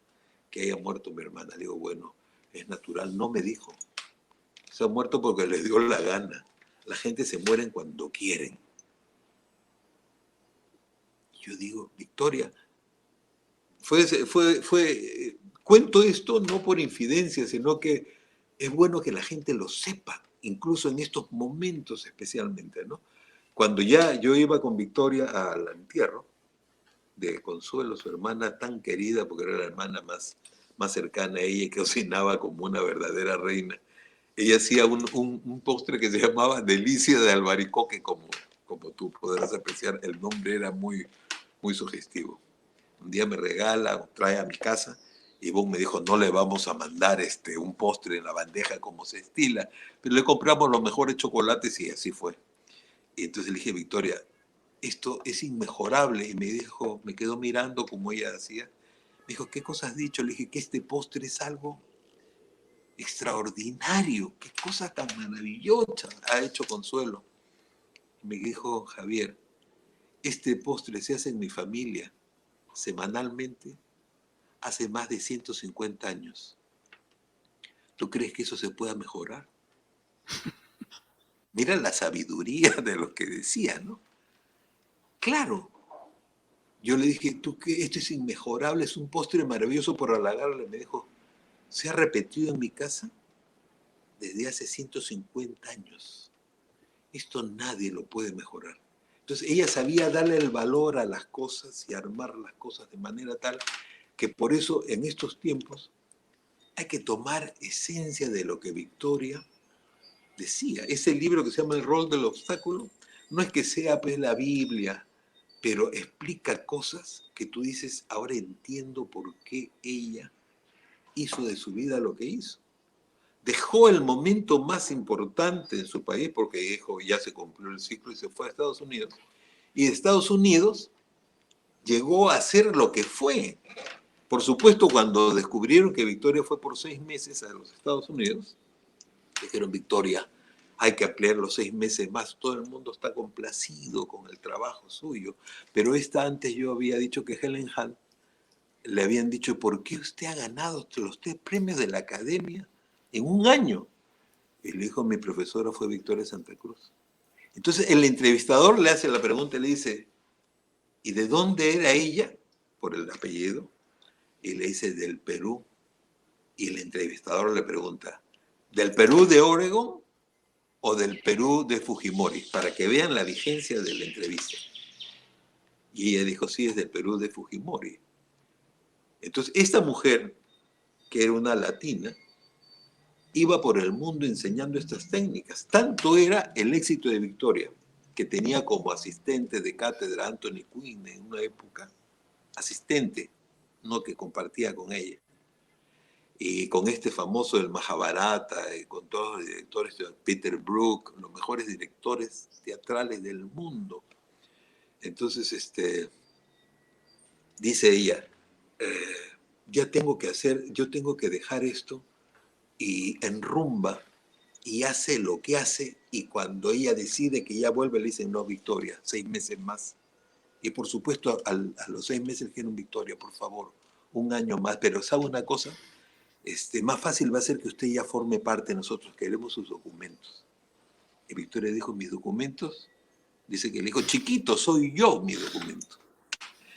que haya muerto mi hermana. Le digo, bueno, es natural. No me dijo. Se ha muerto porque le dio la gana. La gente se muere cuando quieren. Yo digo, Victoria, cuento esto no por infidencia, sino que es bueno que la gente lo sepa, incluso en estos momentos especialmente, ¿no? Cuando ya yo iba con Victoria al entierro de Consuelo, su hermana tan querida, porque era la hermana más cercana a ella y que cocinaba como una verdadera reina, ella hacía un postre que se llamaba Delicia de Albaricoque, como tú podrás apreciar, el nombre era muy sugestivo. Un día me regala, trae a mi casa, y Ivonne me dijo, no le vamos a mandar un postre en la bandeja como se estila, pero le compramos los mejores chocolates y así fue. Y entonces le dije, Victoria, esto es inmejorable. Y me dijo, me quedó mirando como ella hacía. Me dijo, ¿qué cosa has dicho? Le dije que este postre es algo extraordinario. ¿Qué cosa tan maravillosa ha hecho Consuelo? Y me dijo, Javier, este postre se hace en mi familia semanalmente hace más de 150 años. ¿Tú crees que eso se pueda mejorar? Mira la sabiduría de lo que decía, ¿no? Claro. Yo le dije, tú que esto es inmejorable, es un postre maravilloso por halagarle. Me dijo, se ha repetido en mi casa desde hace 150 años. Esto nadie lo puede mejorar. Entonces ella sabía darle el valor a las cosas y armar las cosas de manera tal que por eso en estos tiempos hay que tomar esencia de lo que Victoria decía. Ese libro que se llama El rol del obstáculo, no es que sea pues la Biblia, pero explica cosas que tú dices, ahora entiendo por qué ella hizo de su vida lo que hizo. Dejó el momento más importante en su país, porque dijo, ya se cumplió el ciclo y se fue a Estados Unidos. Y de Estados Unidos llegó a ser lo que fue. Por supuesto, cuando descubrieron que Victoria fue por 6 meses a los Estados Unidos, dijeron, Victoria, hay que ampliar los 6 meses más, todo el mundo está complacido con el trabajo suyo. Pero antes yo había dicho que Helen Hunt le habían dicho, ¿por qué usted ha ganado los 3 premios de la Academia en un año? Y le dijo, mi profesora fue Victoria Santa Cruz. Entonces el entrevistador le hace la pregunta y le dice, ¿y de dónde era ella? Por el apellido. Y le dice, del Perú. Y el entrevistador le pregunta, ¿del Perú de Oregon o del Perú de Fujimori? Para que vean la vigencia de la entrevista. Y ella dijo, sí, es del Perú de Fujimori. Entonces, esta mujer, que era una latina, iba por el mundo enseñando estas técnicas. Tanto era el éxito de Victoria, que tenía como asistente de cátedra Anthony Quinn en una época, asistente, no que compartía con ella. Y con este famoso del Mahabharata, y con todos los directores, Peter Brook, los mejores directores teatrales del mundo. Entonces, dice ella, ya tengo que hacer, yo tengo que dejar esto, y enrumba y hace lo que hace, y cuando ella decide que ya vuelve, le dicen, no, Victoria, 6 meses más. Y por supuesto, a los 6 meses dijeron, Victoria, por favor, un año más. Pero ¿sabe una cosa? Más fácil va a ser que usted ya forme parte de nosotros, queremos sus documentos. Y Victoria dijo, ¿mis documentos? Dice que le dijo, chiquito, soy yo mi documento.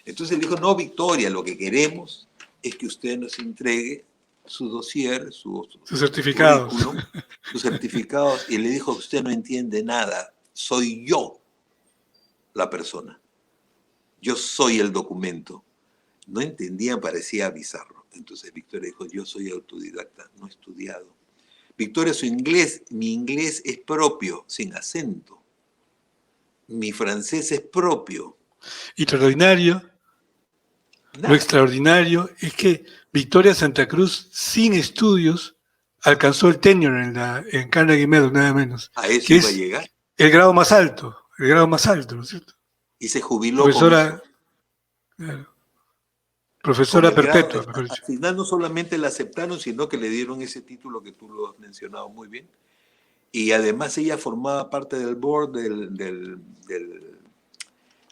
Entonces le dijo, no, Victoria, lo que queremos es que usted nos entregue su dossier, su Sus certificados. currículum, sus certificados, y le dijo, usted no entiende nada, soy yo la persona, yo soy el documento. No entendían, parecía bizarro. Entonces Victoria dijo, yo soy autodidacta, no he estudiado. Victoria, mi inglés es propio, sin acento. Mi francés es propio. Y extraordinario, lo extraordinario es que Victoria Santa Cruz, sin estudios, alcanzó el tenure en Carnegie Mellon, nada menos. A eso Que iba a es llegar. el grado más alto, ¿no es cierto? Y se jubiló Profesora, con claro, eso. Con profesora el grado. perpetua, mejor Al dicho. final no solamente la aceptaron, sino que le dieron ese título que tú lo has mencionado muy bien. Y además ella formaba parte del board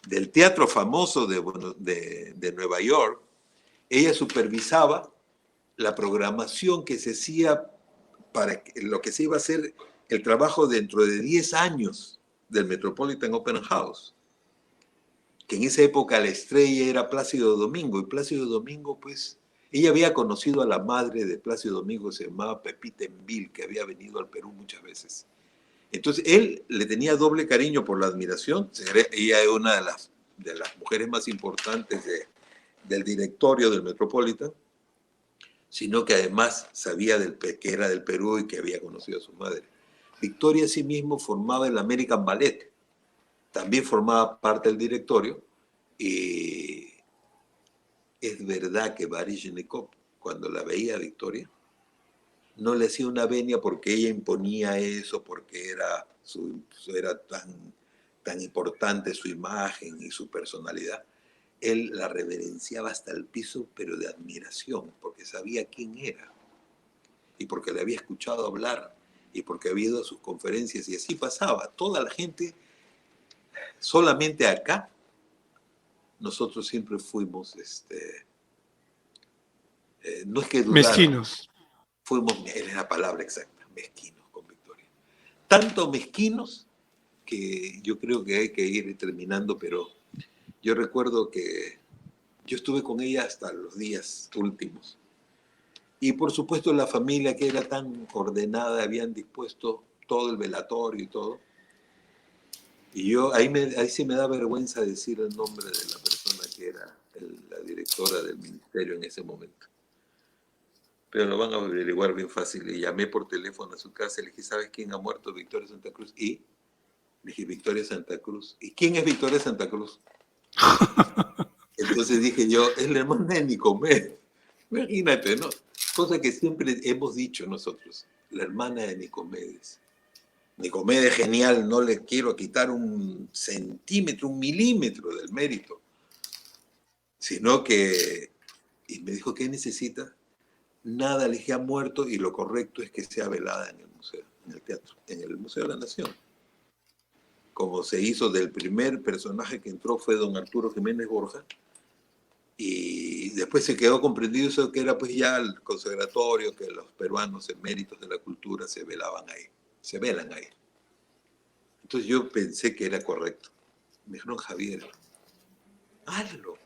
del teatro famoso de Nueva York. Ella supervisaba la programación que se hacía para lo que se iba a hacer el trabajo dentro de 10 años del Metropolitan Opera House, que en esa época la estrella era Plácido Domingo, y Plácido Domingo, pues, ella había conocido a la madre de Plácido Domingo, se llamaba Pepita Envil, que había venido al Perú muchas veces. Entonces, él le tenía doble cariño por la admiración. Ella es una de las mujeres más importantes del directorio del Metropolitan, sino que además sabía que era del Perú y que había conocido a su madre. Victoria asimismo formaba el American Ballet, también formaba parte del directorio, y es verdad que Baryshnikov, cuando la veía a Victoria, no le hacía una venia porque ella imponía eso, porque era tan importante su imagen y su personalidad. Él la reverenciaba hasta el piso, pero de admiración, porque sabía quién era, y porque le había escuchado hablar, y porque había ido a sus conferencias, y así pasaba. Toda la gente, solamente acá, nosotros siempre fuimos, no es que dudáramos, Mezquinos. fuimos, es la palabra exacta, mezquinos con Victoria. Tanto mezquinos que yo creo que hay que ir terminando, pero yo recuerdo que yo estuve con ella hasta los días últimos. Y por supuesto la familia, que era tan ordenada, habían dispuesto todo el velatorio y todo. Y yo, ahí sí me da vergüenza decir el nombre de la persona que era la directora del ministerio en ese momento. Pero lo van a averiguar bien fácil. Le llamé por teléfono a su casa y le dije, ¿sabes quién ha muerto? Victoria Santa Cruz. Y le dije, Victoria Santa Cruz. ¿Y quién es Victoria Santa Cruz? Entonces dije yo, es la hermana de Nicomedes. Imagínate, ¿no? Cosa que siempre hemos dicho nosotros, la hermana de Nicomedes. Nicomedes genial, no le quiero quitar un centímetro, un milímetro del mérito, sino que, y me dijo, ¿qué necesita? Nada, le dije, ha muerto, y lo correcto es que sea velada en el museo, en el teatro, en el Museo de la Nación. Como se hizo del primer personaje que entró fue don Arturo Jiménez Borja, y después se quedó comprendido eso, que era pues ya el consagratorio, que los peruanos en méritos de la cultura se velaban ahí, se velan ahí. Entonces yo pensé que era correcto. Me dijeron, Javier, hazlo.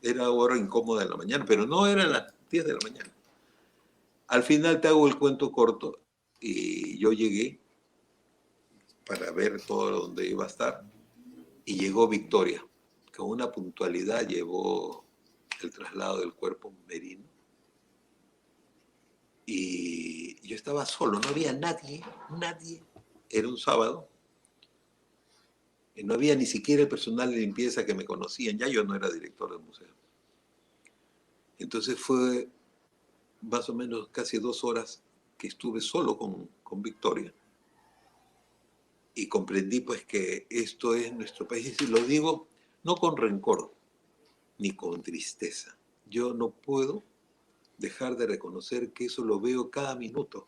Era hora incómoda en la mañana, pero no eran las 10 de la mañana. Al final te hago el cuento corto y yo llegué para ver todo donde iba a estar y llegó Victoria. Con una puntualidad llevó el traslado del cuerpo Merino y yo estaba solo, no había nadie, nadie. Era un sábado y no había ni siquiera el personal de limpieza que me conocían, ya yo no era director del museo. Entonces fue más o menos casi 2 horas que estuve solo con Victoria y comprendí pues que esto es nuestro país y lo digo no con rencor ni con tristeza. Yo no puedo dejar de reconocer que eso lo veo cada minuto.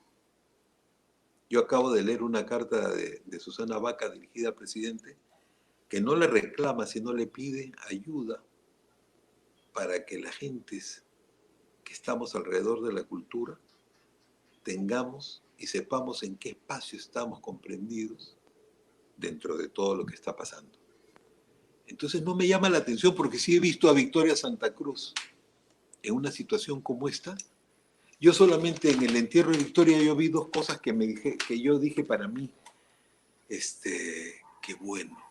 Yo acabo de leer una carta de Susana Vaca dirigida al presidente que no le reclama, sino le pide ayuda para que las gentes que estamos alrededor de la cultura tengamos y sepamos en qué espacio estamos comprendidos dentro de todo lo que está pasando. Entonces no me llama la atención porque sí he visto a Victoria Santa Cruz en una situación como esta. Yo solamente en el entierro de Victoria yo vi dos cosas que yo dije para mí, qué bueno,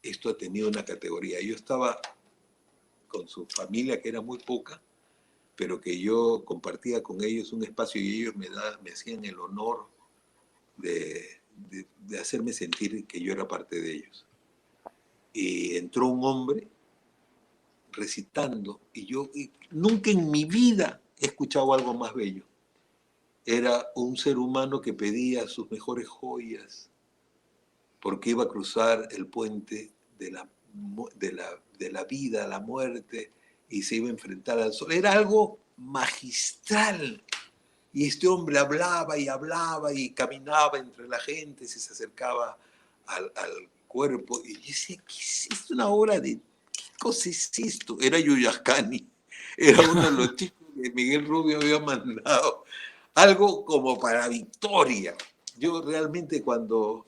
esto ha tenido una categoría. Yo estaba con su familia, que era muy poca, pero que yo compartía con ellos un espacio y ellos me hacían el honor de hacerme sentir que yo era parte de ellos. Y entró un hombre recitando y nunca en mi vida he escuchado algo más bello. Era un ser humano que pedía sus mejores joyas porque iba a cruzar el puente de la vida, la muerte, y se iba a enfrentar al sol. Era algo magistral. Y este hombre hablaba y caminaba entre la gente, se acercaba al cuerpo. Y yo decía, ¿qué es esto? Una obra de... ¿Qué cosa es esto? Era Yuyascani. Era uno de los chicos que Miguel Rubio había mandado. Algo como para Victoria. Yo realmente cuando...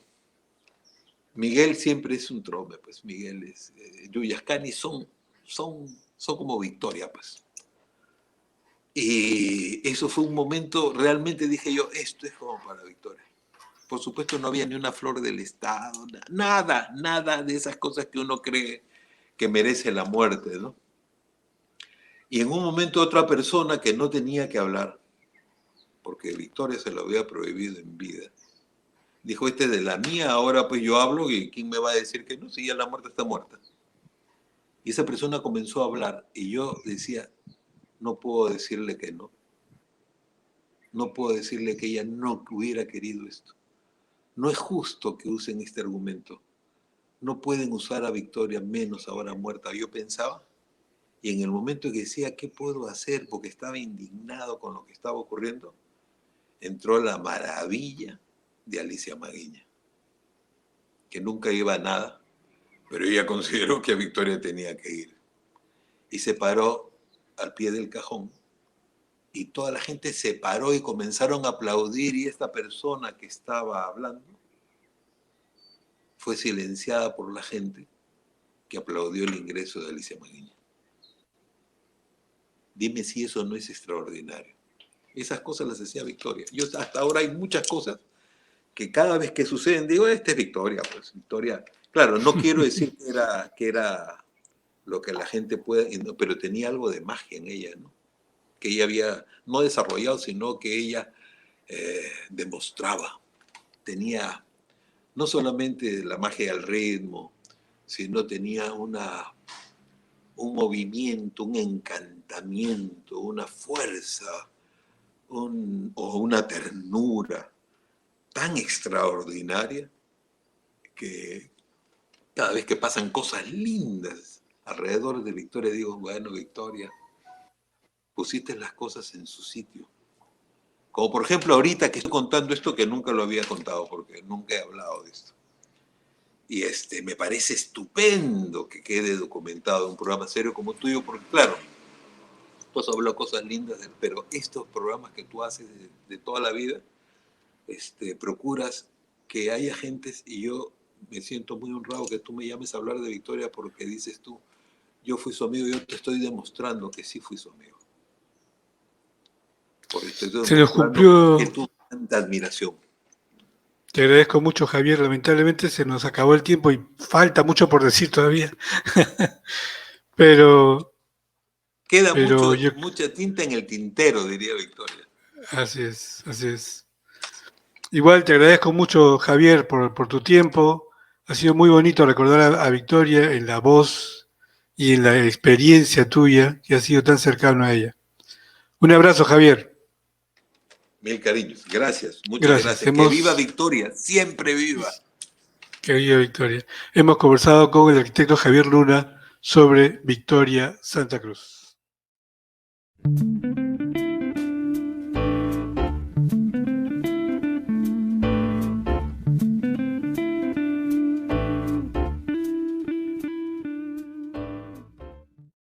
Miguel siempre es un trome, pues Miguel es... Yuyascani son como Victoria, pues. Y eso fue un momento, realmente dije yo, esto es como para Victoria. Por supuesto no había ni una flor del Estado, nada de esas cosas que uno cree que merece la muerte, ¿no? Y en un momento otra persona que no tenía que hablar, porque Victoria se lo había prohibido en vida, dijo, este es de la mía, ahora pues yo hablo y ¿quién me va a decir que no? Si ya la muerte está muerta. Y esa persona comenzó a hablar y yo decía, no puedo decirle que no. No puedo decirle que ella no hubiera querido esto. No es justo que usen este argumento. No pueden usar a Victoria menos ahora muerta. Yo pensaba, y en el momento que decía, ¿qué puedo hacer? Porque estaba indignado con lo que estaba ocurriendo, entró la maravilla de Alicia Maguiña, que nunca iba a nada, pero ella consideró que Victoria tenía que ir. Y se paró al pie del cajón y toda la gente se paró y comenzaron a aplaudir y esta persona que estaba hablando fue silenciada por la gente que aplaudió el ingreso de Alicia Maguiña. Dime si eso no es extraordinario. Esas cosas las decía Victoria. Yo hasta ahora hay muchas cosas que cada vez que suceden digo, esta es Victoria, pues Victoria. Claro, no quiero decir que era lo que la gente puede, pero tenía algo de magia en ella, ¿no? Que ella había no desarrollado, sino que ella demostraba. Tenía no solamente la magia del ritmo, sino tenía un movimiento, un encantamiento, una fuerza o una ternura tan extraordinaria que cada vez que pasan cosas lindas alrededor de Victoria digo, bueno, Victoria, pusiste las cosas en su sitio. Como por ejemplo ahorita que estoy contando esto que nunca lo había contado porque nunca he hablado de esto. Y me parece estupendo que quede documentado en un programa serio como tuyo, porque claro, tú has hablado cosas lindas, pero estos programas que tú haces de toda la vida, procuras que haya gentes, y yo me siento muy honrado que tú me llames a hablar de Victoria porque dices tú, yo fui su amigo, yo te estoy demostrando que sí fui su amigo. Porque te estoy Se nos demostrando cumplió. que tú tanta admiración. Te agradezco mucho, Javier. Lamentablemente se nos acabó el tiempo y falta mucho por decir todavía. pero, Queda pero yo, mucha tinta en el tintero, diría Victoria. así es, así es. Igual te agradezco mucho, Javier, por tu tiempo. Ha sido muy bonito recordar a Victoria en la voz y en la experiencia tuya que has sido tan cercano a ella. Un abrazo, Javier. Mil cariños. Gracias, muchas Gracias. gracias. Que viva Victoria, siempre viva. Querida Victoria, hemos conversado con el arquitecto Javier Luna sobre Victoria Santa Cruz.